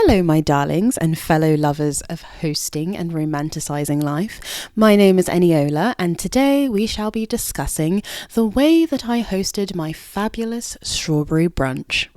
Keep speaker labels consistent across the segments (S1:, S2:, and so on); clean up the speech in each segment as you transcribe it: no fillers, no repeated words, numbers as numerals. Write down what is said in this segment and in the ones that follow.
S1: Hello, my darlings and fellow lovers of hosting and romanticizing life. My name is Eniola, and today we shall be discussing the way that I hosted my fabulous strawberry brunch.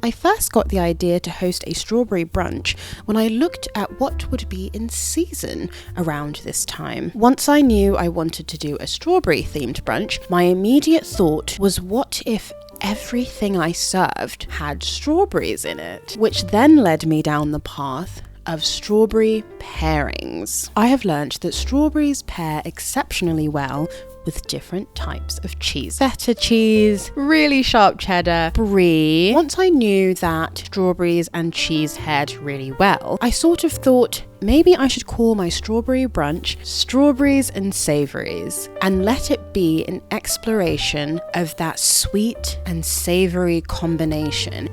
S1: I first got the idea to host a strawberry brunch when I looked at what would be in season around this time. Once I knew I wanted to do a strawberry themed brunch, my immediate thought was, what if everything I served had strawberries in it? Which then led me down the path of strawberry pairings. I have learnt that strawberries pair exceptionally well with different types of cheese. Feta cheese, really sharp cheddar, brie. Once I knew that strawberries and cheese paired really well, I sort of thought maybe I should call my strawberry brunch Strawberries and Savories, and let it be an exploration of that sweet and savory combination.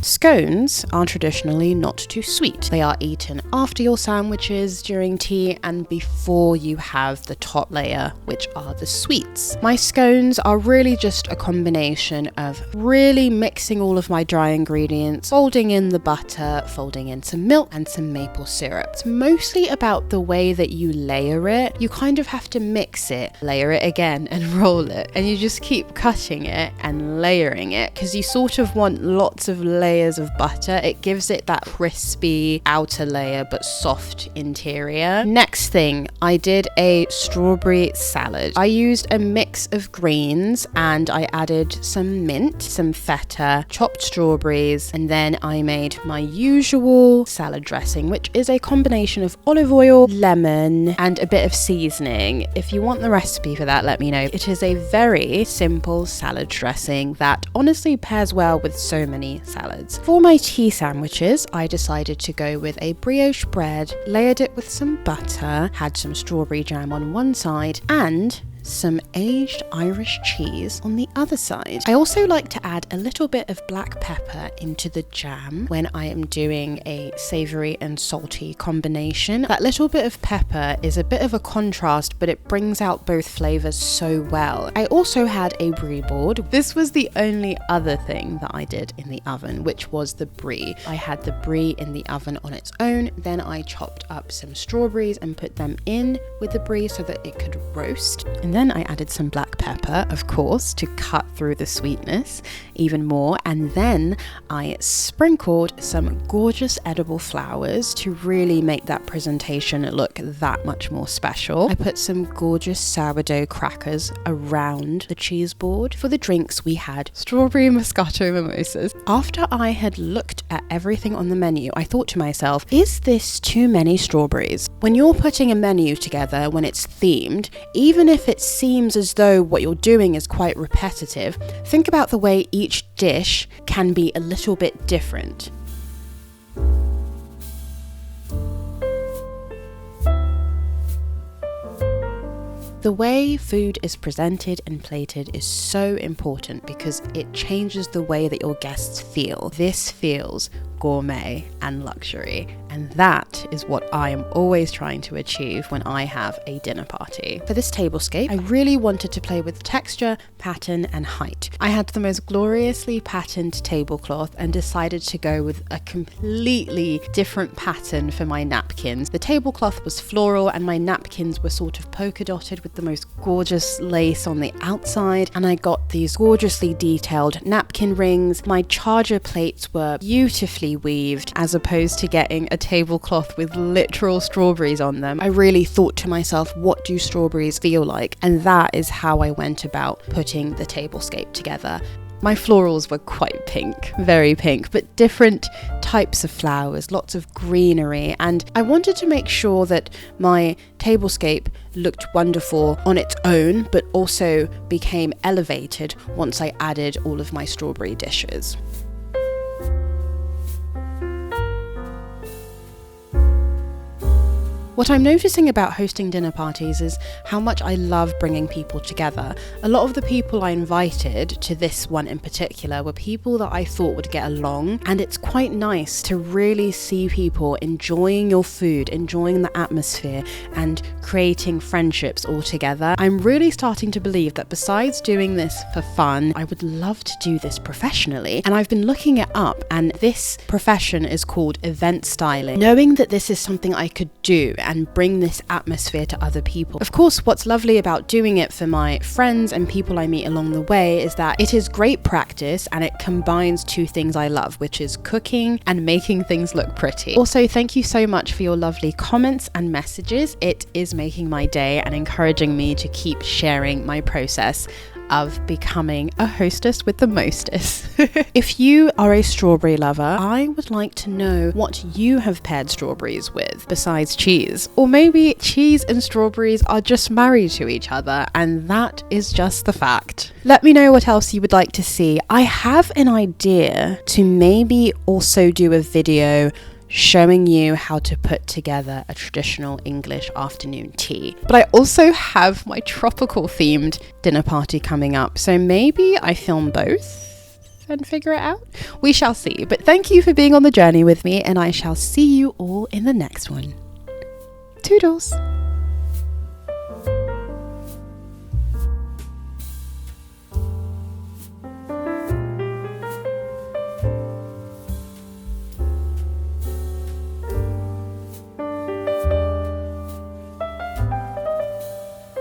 S1: Scones are traditionally not too sweet. They are eaten after your sandwiches, during tea, and before you have the top layer, which are the sweets. My scones are really just a combination of really mixing all of my dry ingredients, folding in the butter, folding in some milk and some maple syrup. It's mostly about the way that you layer it. You kind of have to mix it, layer it again, and roll it. And you just keep cutting it and layering it because you sort of want lots of layers of butter. It gives it that crispy outer layer but soft interior. Next thing, I did a strawberry salad. I used a mix of greens and I added some mint, some feta, chopped strawberries, and then I made my usual salad dressing, which is a combination of olive oil, lemon, and a bit of seasoning. If you want the recipe for that, let me know. It is a very simple salad dressing that honestly pairs well with so many salads. For my tea sandwiches, I decided to go with a brioche bread, layered it with some butter, had some strawberry jam on one side, and some aged Irish cheese on the other side. I also like to add a little bit of black pepper into the jam when I am doing a savory and salty combination. That little bit of pepper is a bit of a contrast, but it brings out both flavors so well. I also had a brie board. This was the only other thing that I did in the oven, which was the brie. I had the brie in the oven on its own, then I chopped up some strawberries and put them in with the brie so that it could roast. And then I added some black pepper, of course, to cut through the sweetness even more. And then I sprinkled some gorgeous edible flowers to really make that presentation look that much more special. I put some gorgeous sourdough crackers around the cheese board. For the drinks, we had strawberry Moscato mimosas. After I had looked at everything on the menu, I thought to myself, is this too many strawberries? When you're putting a menu together, when it's themed, even if it seems as though what you're doing is quite repetitive, think about the way each dish can be a little bit different. The way food is presented and plated is so important because it changes the way that your guests feel. This feels gourmet and luxury, and that is what I am always trying to achieve when I have a dinner party. For this tablescape, I really wanted to play with texture, pattern, and height. I had the most gloriously patterned tablecloth and decided to go with a completely different pattern for my napkins. The tablecloth was floral and my napkins were sort of polka dotted with the most gorgeous lace on the outside, and I got these gorgeously detailed napkin rings. My charger plates were beautifully weaved as opposed to getting a tablecloth with literal strawberries on them. I really thought to myself, what do strawberries feel like? And that is how I went about putting the tablescape together. My florals were quite pink, very pink, but different types of flowers, lots of greenery, and I wanted to make sure that my tablescape looked wonderful on its own, but also became elevated once I added all of my strawberry dishes. What I'm noticing about hosting dinner parties is how much I love bringing people together. A lot of the people I invited to this one in particular were people that I thought would get along, and it's quite nice to really see people enjoying your food, enjoying the atmosphere, and creating friendships all together. I'm really starting to believe that besides doing this for fun, I would love to do this professionally. And I've been looking it up, and this profession is called event styling. Knowing that this is something I could do and bring this atmosphere to other people. Of course, what's lovely about doing it for my friends and people I meet along the way is that it is great practice, and it combines two things I love, which is cooking and making things look pretty. Also, thank you so much for your lovely comments and messages. It is making my day and encouraging me to keep sharing my process of becoming a hostess with the mostest. If you are a strawberry lover, I would like to know what you have paired strawberries with besides cheese. Or maybe cheese and strawberries are just married to each other, and that is just the fact. Let me know what else you would like to see. I have an idea to maybe also do a video showing you how to put together a traditional English afternoon tea. But I also have my tropical themed dinner party coming up, so maybe I film both and figure it out. We shall see. But thank you for being on the journey with me, and I shall see you all in the next one. Toodles!